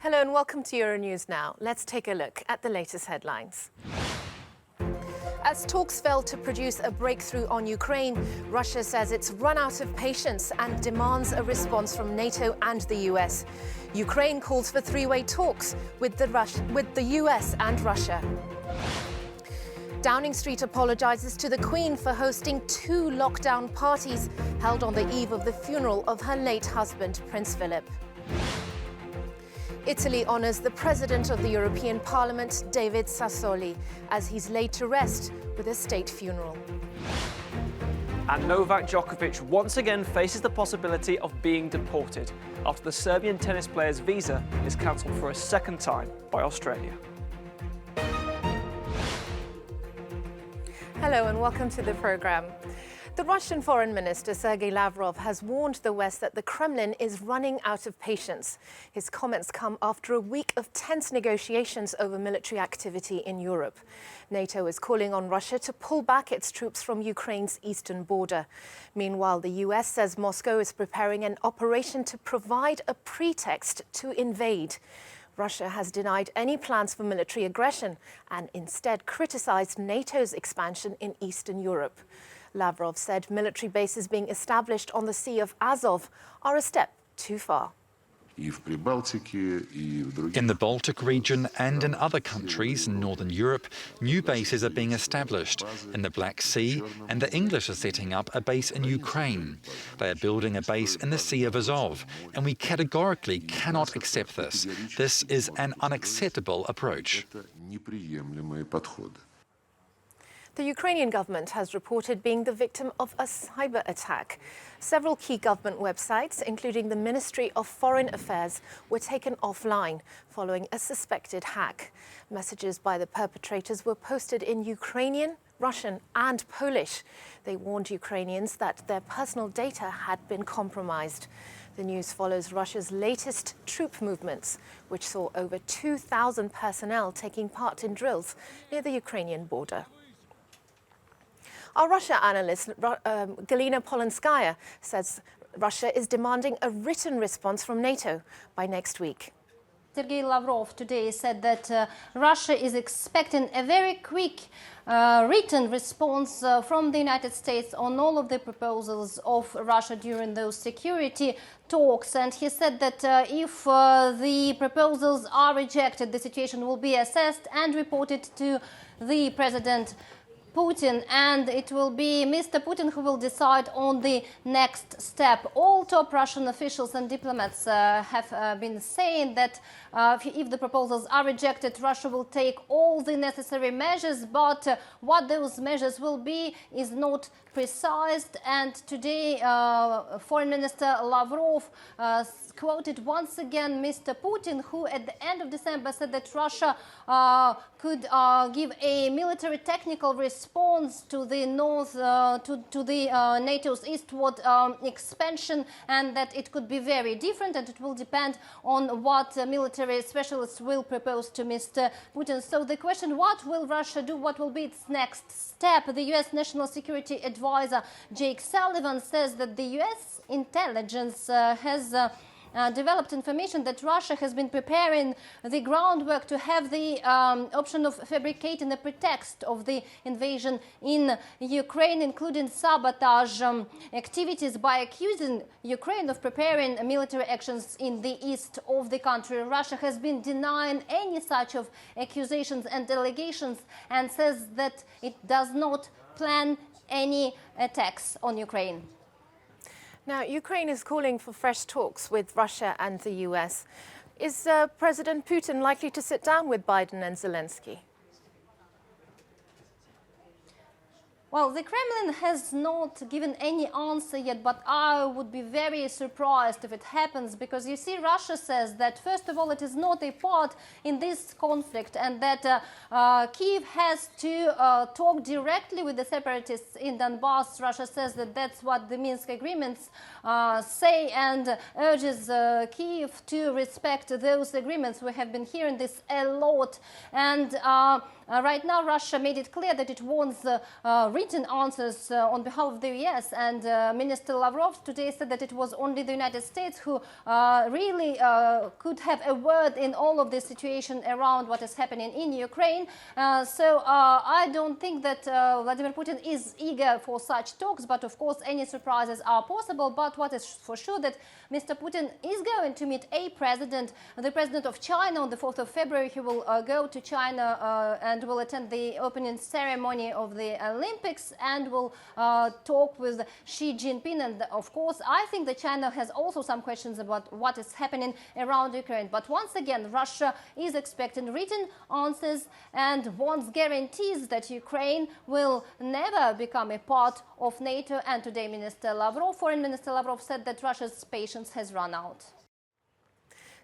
Hello and welcome to Euronews Now. Let's take a look at the latest headlines. As talks fail to produce a breakthrough on Ukraine, Russia says it's run out of patience and demands a response from NATO and the US. Ukraine calls for three-way talks with the US and Russia. Downing Street apologises to the Queen for hosting 2 lockdown parties held on the eve of the funeral of her late husband, Prince Philip. Italy honours the President of the European Parliament, David Sassoli, as he's laid to rest with a state funeral. And Novak Djokovic once again faces the possibility of being deported after the Serbian tennis player's visa is cancelled for a second time by Australia. Hello and welcome to the programme. The Russian Foreign Minister Sergei Lavrov has warned the West that the Kremlin is running out of patience. His comments come after a week of tense negotiations over military activity in Europe. NATO is calling on Russia to pull back its troops from Ukraine's eastern border. Meanwhile, the US says Moscow is preparing an operation to provide a pretext to invade. Russia has denied any plans for military aggression and instead criticized NATO's expansion in Eastern Europe. Lavrov said military bases being established on the Sea of Azov are a step too far. In the Baltic region and in other countries in Northern Europe, new bases are being established in the Black Sea, and the English are setting up a base in Ukraine. They are building a base in the Sea of Azov, and we categorically cannot accept this. This is an unacceptable approach. The Ukrainian government has reported being the victim of a cyber attack. Several key government websites, including the Ministry of Foreign Affairs, were taken offline following a suspected hack. Messages by the perpetrators were posted in Ukrainian, Russian and Polish. They warned Ukrainians that their personal data had been compromised. The news follows Russia's latest troop movements, which saw over 2,000 personnel taking part in drills near the Ukrainian border. Our Russia analyst, Galina Polanskaya, says Russia is demanding a written response from NATO by next week. Sergei Lavrov today said that Russia is expecting a very quick written response from the United States on all of the proposals of Russia during those security talks. And he said that if the proposals are rejected, the situation will be assessed and reported to the President Putin, and it will be Mr. Putin who will decide on the next step. All top Russian officials and diplomats have been saying that if the proposals are rejected, Russia will take all the necessary measures, but what those measures will be is not precise. And today, Foreign Minister Lavrov quoted once again Mr. Putin, who at the end of December said that Russia could give a military technical response to the north, to the NATO's eastward expansion, and that it could be very different, and it will depend on what military specialists will propose to Mr. Putin. So the question, what will Russia do? What will be its next step? The U.S. National Security Advisor Jake Sullivan says that the U.S. intelligence has developed information that Russia has been preparing the groundwork to have the option of fabricating a pretext of the invasion in Ukraine, including sabotage activities, by accusing Ukraine of preparing military actions in the east of the country. Russia has been denying any such of accusations and allegations and says that it does not plan any attacks on Ukraine. Now, Ukraine is calling for fresh talks with Russia and the US. Is President Putin likely to sit down with Biden and Zelensky? Well, the Kremlin has not given any answer yet, but I would be very surprised if it happens, because you see, Russia says that, first of all, it is not a part in this conflict, and that Kyiv has to talk directly with the separatists in Donbass. Russia says that that's what the Minsk agreements say, and urges Kyiv to respect those agreements. We have been hearing this a lot, and right now Russia made it clear that it wants written answers on behalf of the US, and Minister Lavrov today said that it was only the United States who really could have a word in all of this situation around what is happening in Ukraine. So I don't think that Vladimir Putin is eager for such talks, but of course any surprises are possible. But what is for sure that Mr. Putin is going to meet a president, the president of China, on the 4th of February. He will go to China and will attend the opening ceremony of the Olympics and will talk with Xi Jinping. And of course, I think that China has also some questions about what is happening around Ukraine. But once again, Russia is expecting written answers and wants guarantees that Ukraine will never become a part of NATO. And today, Foreign Minister Lavrov said that Russia's patience has run out.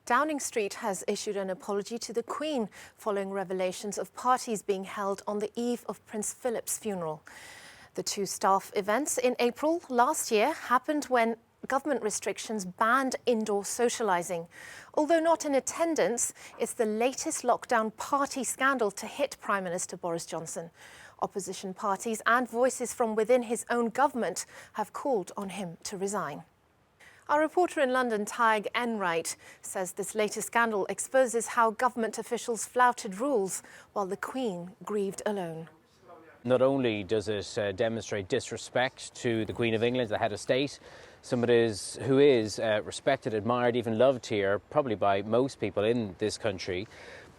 Downing Street has issued an apology to the Queen following revelations of parties being held on the eve of Prince Philip's funeral. The two staff events in April last year happened when government restrictions banned indoor socialising. Although not in attendance, it's the latest lockdown party scandal to hit Prime Minister Boris Johnson. Opposition parties and voices from within his own government have called on him to resign. Our reporter in London, Tig Enright, says this latest scandal exposes how government officials flouted rules while the Queen grieved alone. Not only does it demonstrate disrespect to the Queen of England, the head of state, somebody who is respected, admired, even loved here, probably by most people in this country,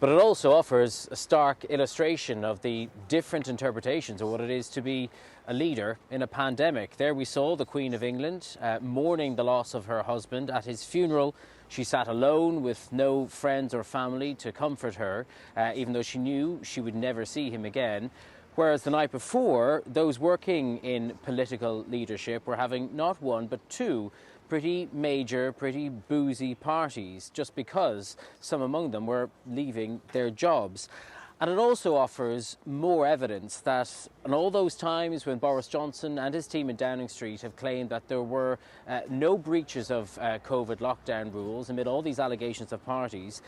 but it also offers a stark illustration of the different interpretations of what it is to be a leader in a pandemic. There we saw the Queen of England mourning the loss of her husband. At his funeral, she sat alone with no friends or family to comfort her, even though she knew she would never see him again. Whereas the night before, those working in political leadership were having not one but two pretty major, pretty boozy parties, just because some among them were leaving their jobs. And it also offers more evidence that in all those times when Boris Johnson and his team in Downing Street have claimed that there were no breaches of COVID lockdown rules amid all these allegations of parties,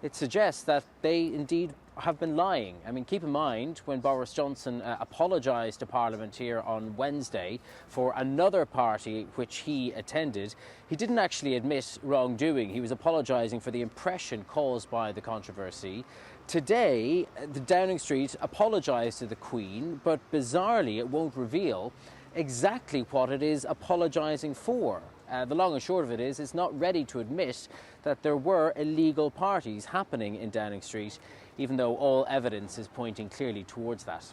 it suggests that they indeed have been lying. I mean, keep in mind when Boris Johnson apologised to Parliament here on Wednesday for another party which he attended, he didn't actually admit wrongdoing. He was apologising for the impression caused by the controversy. Today, the Downing Street apologised to the Queen, but bizarrely it won't reveal exactly what it is apologising for. The long and short of it is it's not ready to admit that there were illegal parties happening in Downing Street, even though all evidence is pointing clearly towards that.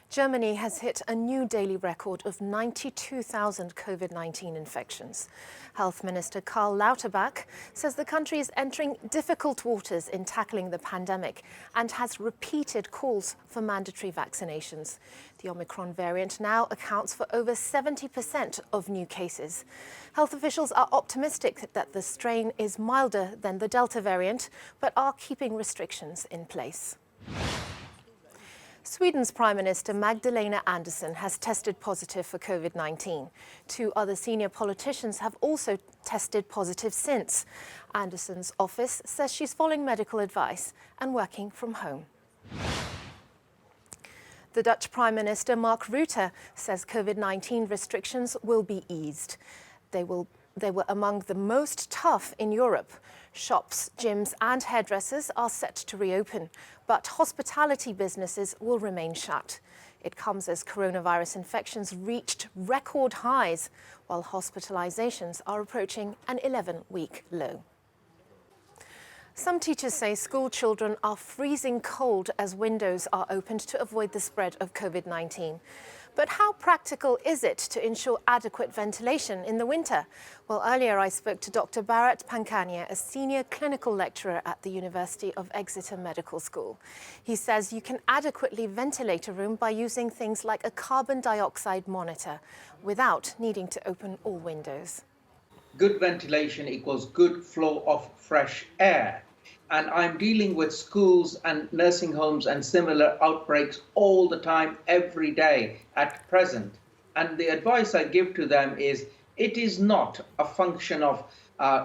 Germany has hit a new daily record of 92,000 COVID-19 infections. Health Minister Karl Lauterbach says the country is entering difficult waters in tackling the pandemic and has repeated calls for mandatory vaccinations. The Omicron variant now accounts for over 70% of new cases. Health officials are optimistic that the strain is milder than the Delta variant, but are keeping restrictions in place. Sweden's Prime Minister Magdalena Andersson has tested positive for COVID-19. Two other senior politicians have also tested positive since. Andersson's office says she's following medical advice and working from home. The Dutch Prime Minister Mark Rutte says COVID-19 restrictions will be eased. They were among the most tough in Europe. Shops, gyms and hairdressers are set to reopen, but hospitality businesses will remain shut. It comes as coronavirus infections reached record highs, while hospitalizations are approaching an 11-week low. Some teachers say school children are freezing cold as windows are opened to avoid the spread of COVID-19. But how practical is it to ensure adequate ventilation in the winter? Well, earlier I spoke to Dr. Bharat Pankania, a senior clinical lecturer at the University of Exeter Medical School. He says you can adequately ventilate a room by using things like a carbon dioxide monitor without needing to open all windows. Good ventilation equals good flow of fresh air. And I'm dealing with schools and nursing homes and similar outbreaks all the time, every day at present. And the advice I give to them is it is not a function of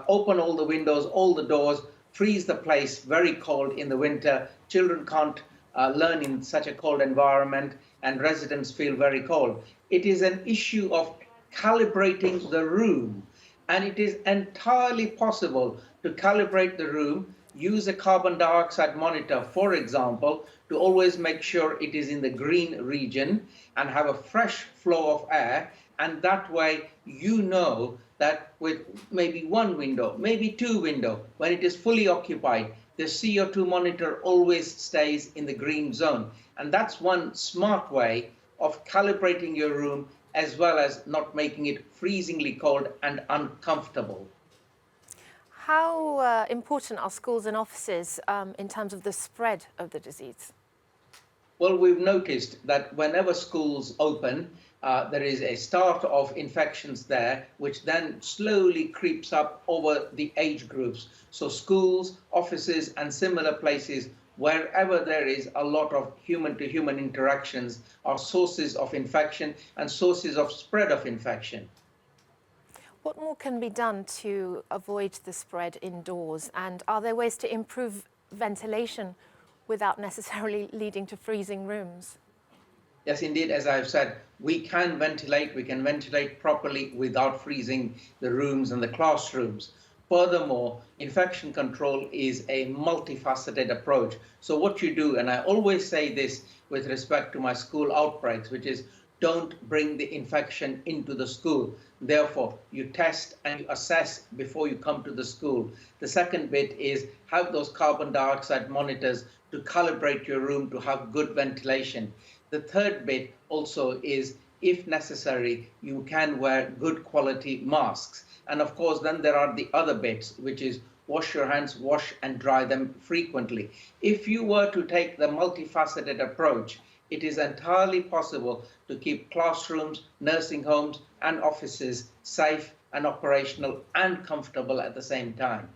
open all the windows, all the doors, freeze the place very cold in the winter. Children can't learn in such a cold environment and residents feel very cold. It is an issue of calibrating the room, and it is entirely possible to calibrate the room, use a carbon dioxide monitor, for example, to always make sure it is in the green region and have a fresh flow of air. And that way, you know that with maybe one window, maybe two windows, when it is fully occupied, the CO2 monitor always stays in the green zone. And that's one smart way of calibrating your room, as well as not making it freezingly cold and uncomfortable. How important are schools and offices in terms of the spread of the disease? Well, we've noticed that whenever schools open, there is a start of infections there, which then slowly creeps up over the age groups. So schools, offices, and similar places, wherever there is a lot of human-to-human interactions, are sources of infection and sources of spread of infection. What more can be done to avoid the spread indoors? And are there ways to improve ventilation without necessarily leading to freezing rooms? Yes, indeed, as I've said, we can ventilate properly without freezing the rooms and the classrooms. Furthermore, infection control is a multifaceted approach. So what you do, and I always say this with respect to my school outbreaks, which is don't bring the infection into the school. Therefore, you test and you assess before you come to the school. The second bit is have those carbon dioxide monitors to calibrate your room to have good ventilation. The third bit also is, if necessary, you can wear good quality masks. And of course, then there are the other bits, which is wash your hands, wash and dry them frequently. If you were to take the multifaceted approach, it is entirely possible to keep classrooms, nursing homes, and offices safe and operational and comfortable at the same time.